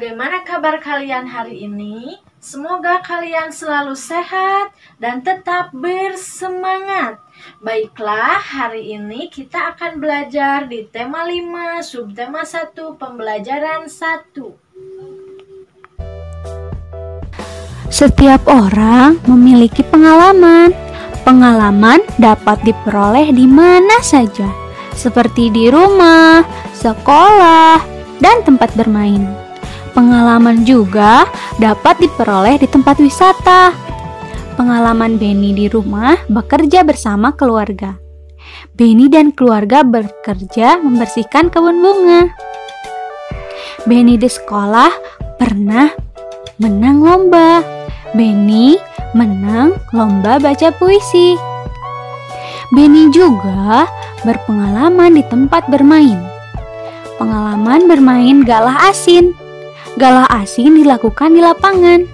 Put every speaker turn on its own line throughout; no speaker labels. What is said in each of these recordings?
bagaimana kabar kalian hari ini? Semoga kalian selalu sehat dan tetap bersemangat. Baiklah, hari ini kita akan belajar di tema 5, subtema 1, pembelajaran 1.
Setiap orang memiliki pengalaman. Pengalaman dapat diperoleh di mana saja, seperti di rumah, sekolah, dan tempat bermain. Pengalaman juga dapat diperoleh di tempat wisata. Pengalaman Benny di rumah bekerja bersama keluarga. Benny dan keluarga bekerja membersihkan kebun bunga. Benny di sekolah pernah menang lomba. Benny menang lomba baca puisi. Benny juga berpengalaman di tempat bermain. Pengalaman bermain galah asin. Galah asin dilakukan di lapangan.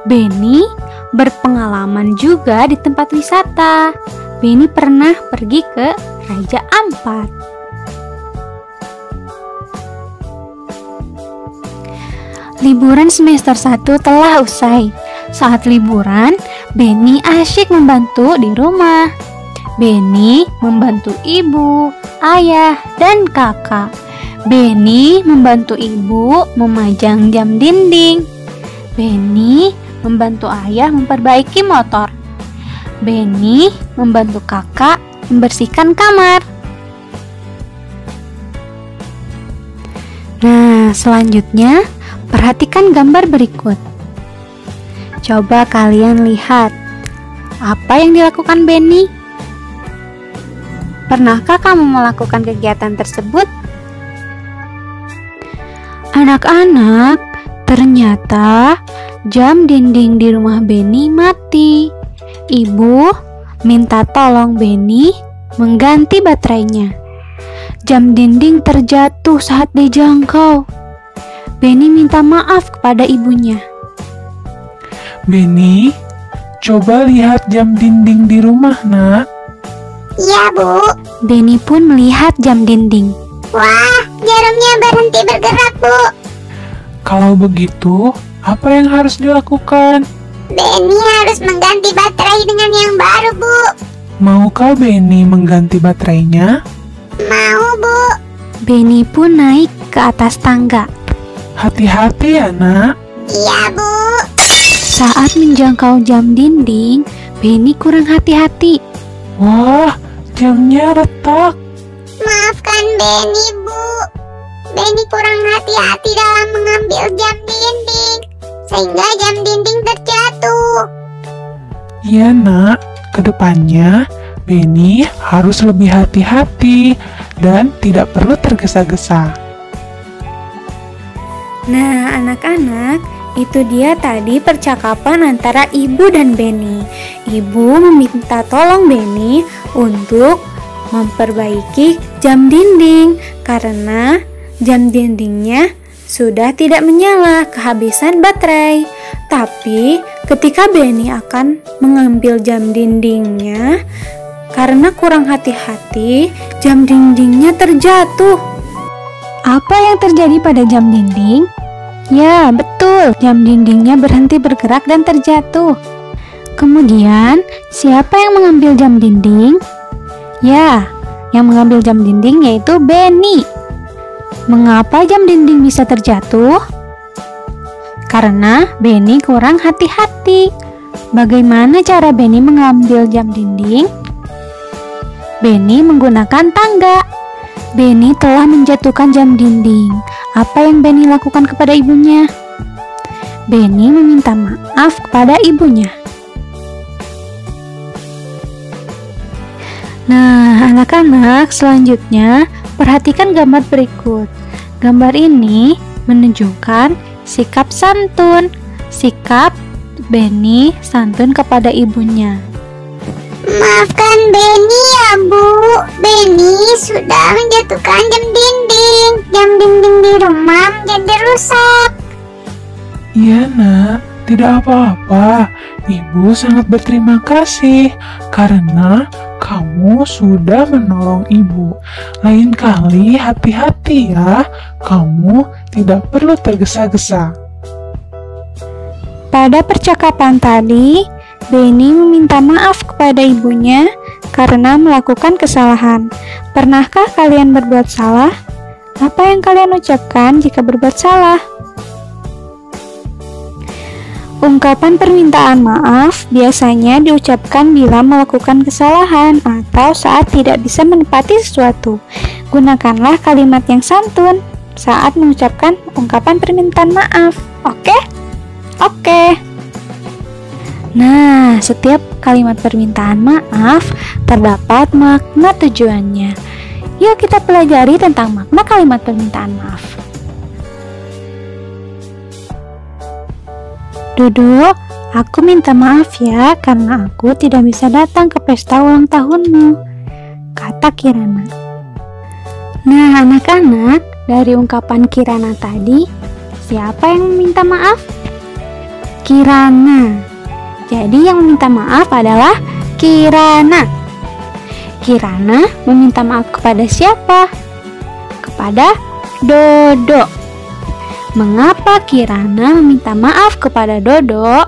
Benny berpengalaman juga di tempat wisata. Benny pernah pergi ke Raja Ampat. Liburan semester 1 telah usai. Saat liburan, Benny asyik membantu di rumah. Benny membantu ibu, ayah, dan kakak. Benny membantu ibu memajang jam dinding. Benny membantu ayah memperbaiki motor. Benny membantu kakak membersihkan kamar. Nah, selanjutnya perhatikan gambar berikut. Coba kalian lihat apa yang dilakukan Benny. Pernahkah kamu melakukan kegiatan tersebut? Anak-anak, ternyata jam dinding di rumah Benny mati. Ibu minta tolong Benny mengganti baterainya. Jam dinding terjatuh saat dijangkau. Benny minta maaf kepada ibunya.
Benny, coba lihat jam dinding di rumah, nak.
Iya, Bu.
Benny pun melihat jam dinding.
Wah, jarumnya berhenti bergerak, Bu.
Kalau begitu, apa yang harus dilakukan?
Benny harus mengganti baterai dengan yang baru, Bu.
Maukah Benny mengganti baterainya?
Mau, Bu.
Benny pun naik ke atas tangga.
Hati-hati ya, nak.
Iya, Bu.
Saat menjangkau jam dinding, Benny kurang hati-hati.
Wah, jamnya retak.
Maafkan Benny, Bu. Benny kurang hati-hati dalam mengambil jam dinding, sehingga jam dinding terjatuh.
Iya, nak. Kedepannya, Benny harus lebih hati-hati dan tidak perlu tergesa-gesa.
Nah, anak-anak, itu dia tadi percakapan antara ibu dan Benny. Ibu meminta tolong Benny untuk memperbaiki jam dinding karena jam dindingnya sudah tidak menyala, kehabisan baterai. Tapi ketika Benny akan mengambil jam dindingnya, karena kurang hati-hati, jam dindingnya terjatuh. Apa yang terjadi pada jam dinding? Ya, betul, jam dindingnya berhenti bergerak dan terjatuh. Kemudian, siapa yang mengambil jam dinding? Ya, yang mengambil jam dinding yaitu Benny. Mengapa jam dinding bisa terjatuh? Karena Benny kurang hati-hati. Bagaimana cara Benny mengambil jam dinding? Benny menggunakan tangga. Benny telah menjatuhkan jam dinding. Apa yang Benny lakukan kepada ibunya? Benny meminta maaf kepada ibunya. Nah, anak-anak, selanjutnya perhatikan gambar berikut. Gambar ini menunjukkan sikap santun. Sikap Benny santun kepada ibunya.
Maafkan Benny ya, Bu. Benny sudah menjatuhkan jam dinding. Jam dinding di rumah menjadi rusak.
Iya, nak. Tidak apa-apa. Ibu sangat berterima kasih karena kamu sudah menolong ibu. Lain kali hati-hati ya. Kamu tidak perlu tergesa-gesa.
Pada percakapan tadi, Benny meminta maaf kepada ibunya karena melakukan kesalahan. Pernahkah kalian berbuat salah? Apa yang kalian ucapkan jika berbuat salah? Ungkapan permintaan maaf biasanya diucapkan bila melakukan kesalahan atau saat tidak bisa menepati sesuatu. Gunakanlah kalimat yang santun saat mengucapkan ungkapan permintaan maaf. Oke? Oke. Nah, setiap kalimat permintaan maaf terdapat makna tujuannya. Yuk kita pelajari tentang makna kalimat permintaan maaf. Dodo, aku minta maaf ya karena aku tidak bisa datang ke pesta ulang tahunmu, kata Kirana. Nah, anak-anak, dari ungkapan Kirana tadi, siapa yang meminta maaf? Kirana. Jadi yang meminta maaf adalah Kirana. Kirana meminta maaf kepada siapa? Kepada Dodo. Mengapa Kirana meminta maaf kepada Dodo?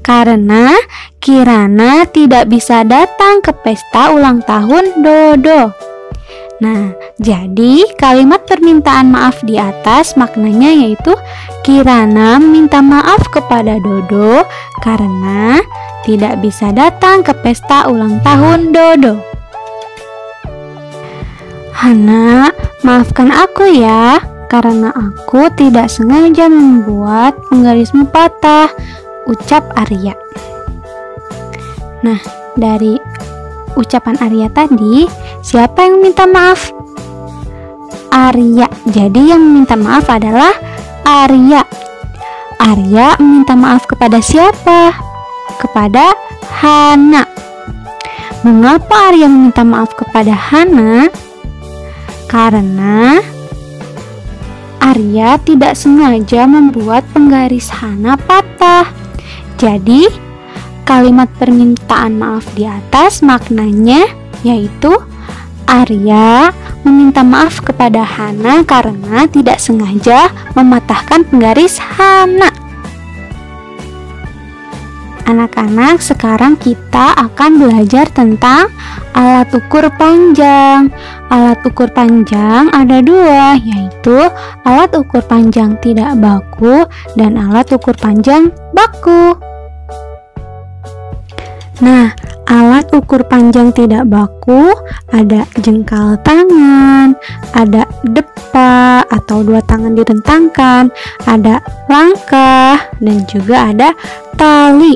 Karena Kirana tidak bisa datang ke pesta ulang tahun Dodo. Nah, jadi kalimat permintaan maaf di atas maknanya yaitu Kirana meminta maaf kepada Dodo karena tidak bisa datang ke pesta ulang tahun Dodo. Hana, maafkan aku ya, karena aku tidak sengaja membuat penggarismu patah, ucap Arya. Nah, dari ucapan Arya tadi, siapa yang minta maaf? Arya. Jadi yang meminta maaf adalah Arya. Arya meminta maaf kepada siapa? Kepada Hana. Mengapa Arya meminta maaf kepada Hana? Karena Arya tidak sengaja membuat penggaris Hana patah. Jadi, kalimat permintaan maaf di atas maknanya yaitu Arya meminta maaf kepada Hana karena tidak sengaja mematahkan penggaris Hana. Anak-anak, sekarang kita akan belajar tentang alat ukur panjang. Alat ukur panjang ada dua, yaitu alat ukur panjang tidak baku dan alat ukur panjang baku. Nah, alat ukur panjang tidak baku ada jengkal tangan, ada depa atau dua tangan direntangkan, ada langkah, dan juga ada tali.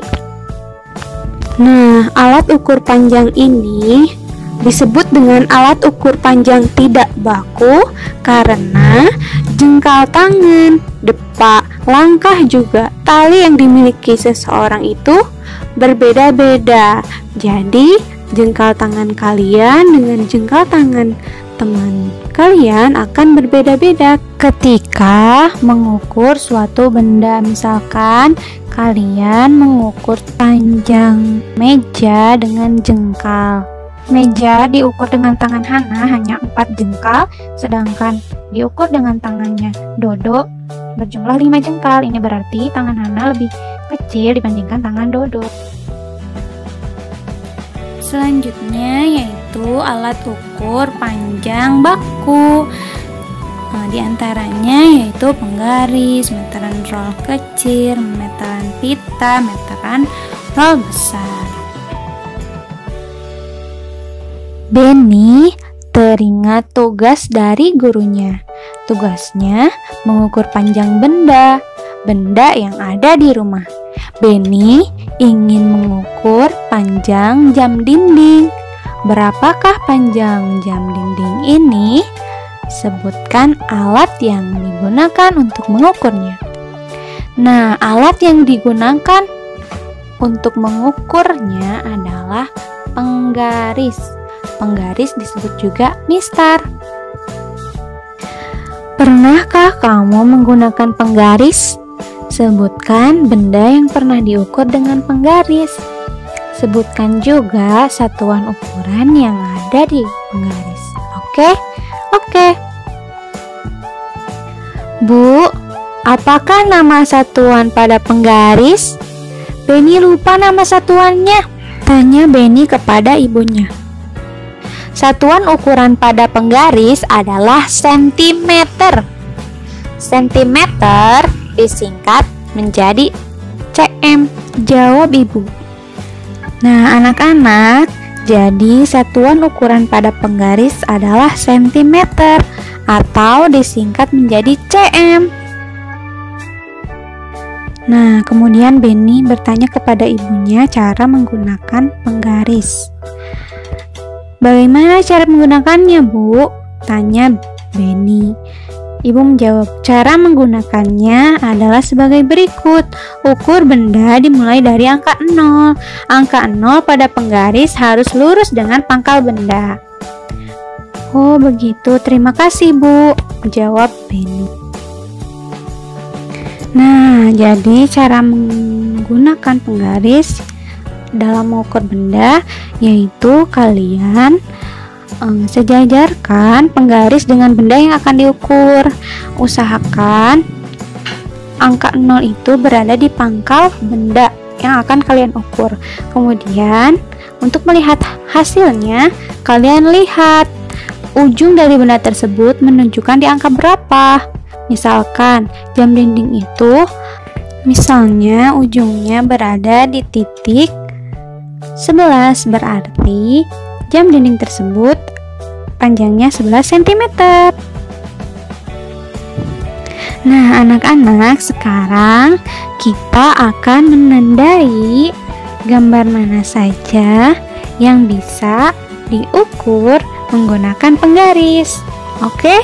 Nah, alat ukur panjang ini disebut dengan alat ukur panjang tidak baku karena jengkal tangan, depa, langkah juga tali yang dimiliki seseorang itu berbeda-beda. Jadi, jengkal tangan kalian dengan jengkal tangan teman kalian akan berbeda-beda ketika mengukur suatu benda. Misalkan kalian mengukur panjang meja dengan jengkal. Meja diukur dengan tangan Hana hanya 4 jengkal, sedangkan diukur dengan tangannya Dodo berjumlah 5 jengkal. Ini berarti tangan Hana lebih kecil dibandingkan tangan Dodo. Selanjutnya yaitu alat ukur panjang baku. Di antaranya yaitu penggaris, meteran roll kecil, meteran pita, meteran roll besar. Benny teringat tugas dari gurunya. Tugasnya mengukur panjang benda yang ada di rumah. Benny ingin mengukur panjang jam dinding. Berapakah panjang jam dinding ini? Sebutkan alat yang digunakan untuk mengukurnya. Nah, alat yang digunakan untuk mengukurnya adalah penggaris. Penggaris disebut juga mistar. Pernahkah kamu menggunakan penggaris? Sebutkan benda yang pernah diukur dengan penggaris. Sebutkan juga satuan ukuran yang ada di penggaris. Oke? Bu, apakah nama satuan pada penggaris? Benny lupa nama satuannya, tanya Benny kepada ibunya. Satuan ukuran pada penggaris adalah sentimeter. Sentimeter disingkat menjadi cm, jawab ibu. Nah, anak-anak, jadi satuan ukuran pada penggaris adalah sentimeter atau disingkat menjadi cm. Nah, kemudian Benny bertanya kepada ibunya cara menggunakan penggaris. Bagaimana cara menggunakannya, Bu? Tanya Benny. Ibu menjawab, cara menggunakannya adalah sebagai berikut. Ukur benda dimulai dari angka 0. Angka 0 pada penggaris harus lurus dengan pangkal benda. Oh begitu, terima kasih Bu, jawab Benny. Nah, jadi cara menggunakan penggaris dalam mengukur benda yaitu kalian sejajarkan penggaris dengan benda yang akan diukur. Usahakan angka 0 itu berada di pangkal benda yang akan kalian ukur. Kemudian untuk melihat hasilnya, kalian lihat ujung dari benda tersebut menunjukkan di angka berapa. Misalkan jam dinding itu misalnya ujungnya berada di titik 11, berarti jam dinding tersebut panjangnya 11 cm. Nah, anak-anak, sekarang kita akan menandai gambar mana saja yang bisa diukur menggunakan penggaris. Oke,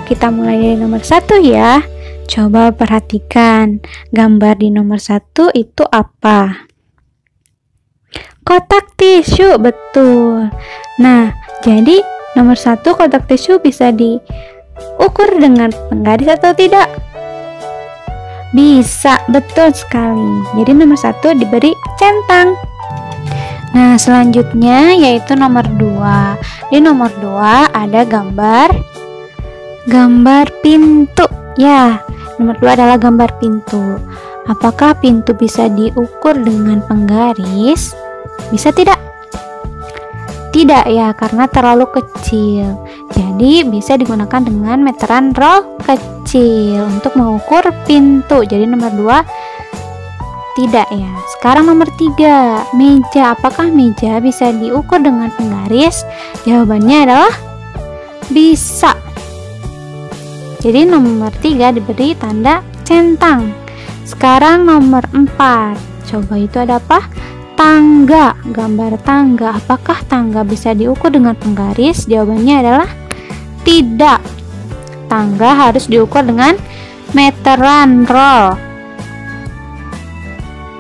kita mulai dari nomor 1 ya. Coba perhatikan gambar di nomor 1 itu apa? Kotak tisu, betul. Nah, jadi nomor 1 kotak tisu bisa diukur dengan penggaris atau tidak? Bisa, betul sekali. Jadi nomor 1 diberi centang. Nah, selanjutnya yaitu nomor 2. Di nomor 2 ada gambar pintu. Ya, nomor 2 adalah gambar pintu. Apakah pintu bisa diukur dengan penggaris? Bisa tidak? Tidak ya, karena terlalu kecil. Jadi bisa digunakan dengan meteran roll kecil untuk mengukur pintu. Jadi nomor 2 tidak ya. Sekarang nomor 3, meja. Apakah meja bisa diukur dengan penggaris? Jawabannya adalah bisa. Jadi nomor 3 diberi tanda centang. Sekarang nomor 4. Coba itu ada apa? Tangga, gambar tangga. Apakah tangga bisa diukur dengan penggaris? Jawabannya adalah tidak. Tangga harus diukur dengan meteran roll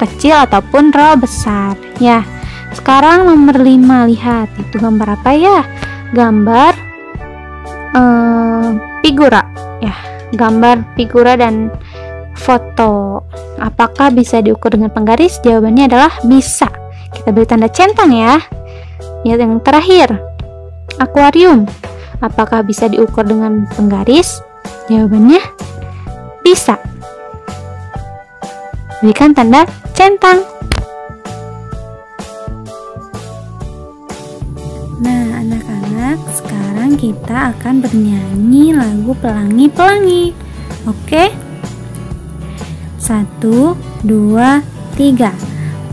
kecil ataupun roll besar. Ya, sekarang nomor 5, lihat itu gambar apa ya? Gambar figura. Ya, gambar figura dan foto. Apakah bisa diukur dengan penggaris? Jawabannya adalah bisa. Kita beri tanda centang ya. Yang terakhir, akuarium. Apakah bisa diukur dengan penggaris? Jawabannya bisa. Berikan tanda centang. Nah, anak-anak, sekarang kita akan bernyanyi lagu Pelangi-Pelangi. Oke? 1, 2, 3.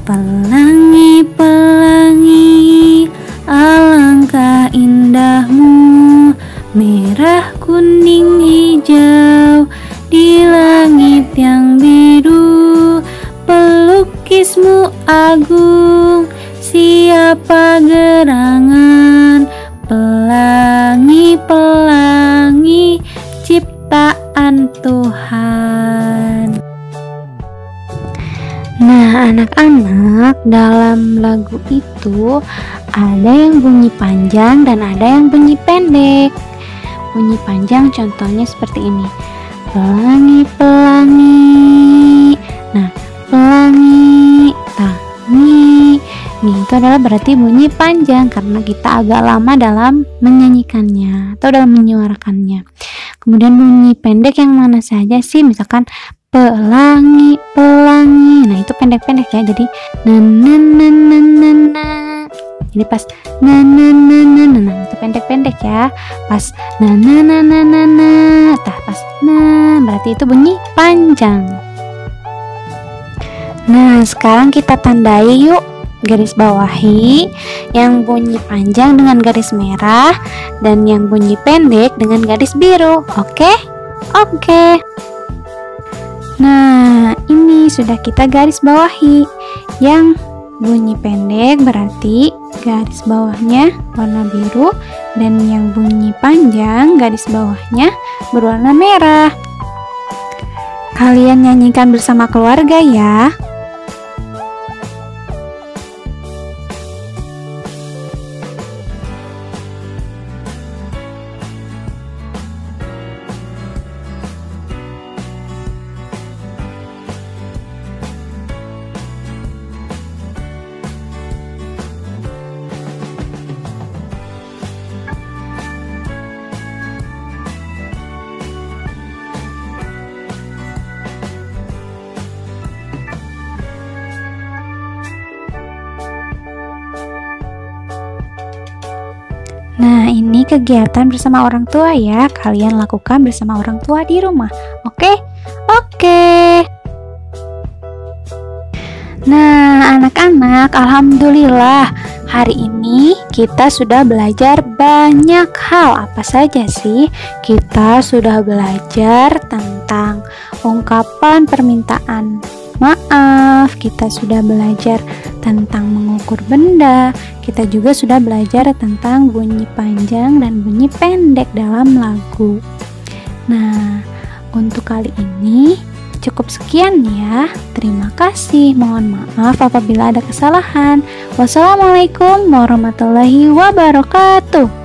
Pelangi-pelangi, alangkah indahmu, merah, kuning, hijau, di langit yang biru. Pelukismu agung, siapa gerangan, pelangi-pelangi, ciptaan Tuhan. Nah, anak-anak, dalam lagu itu ada yang bunyi panjang dan ada yang bunyi pendek. Bunyi panjang contohnya seperti ini. Pelangi-pelangi. Nah, pelangi, tangi. Ini itu adalah berarti bunyi panjang karena kita agak lama dalam menyanyikannya atau dalam menyuarakannya. Kemudian bunyi pendek yang mana saja sih? Misalkan pelangi, pelangi. Nah, itu pendek-pendek ya. Jadi na na na na na na. Jadi pas na na na na na, na itu pendek-pendek ya. Pas na na na na na na, pas na berarti itu bunyi panjang. Nah, sekarang kita tandai yuk, garis bawahi yang bunyi panjang dengan garis merah dan yang bunyi pendek dengan garis biru. Oke? Oke. Nah, ini sudah kita garis bawahi. Yang bunyi pendek berarti garis bawahnya warna biru, dan yang bunyi panjang garis bawahnya berwarna merah. Kalian nyanyikan bersama keluarga ya. Nah, ini kegiatan bersama orang tua ya. Kalian lakukan bersama orang tua di rumah. Oke? Oke. Nah, anak-anak, alhamdulillah hari ini kita sudah belajar banyak hal. Apa saja sih? Kita sudah belajar tentang ungkapan permintaan maaf, kita sudah belajar tentang mengukur benda, kita juga sudah belajar tentang bunyi panjang dan bunyi pendek dalam lagu. Nah, untuk kali ini cukup sekian ya. Terima kasih. Mohon maaf apabila ada kesalahan. Wassalamualaikum warahmatullahi wabarakatuh.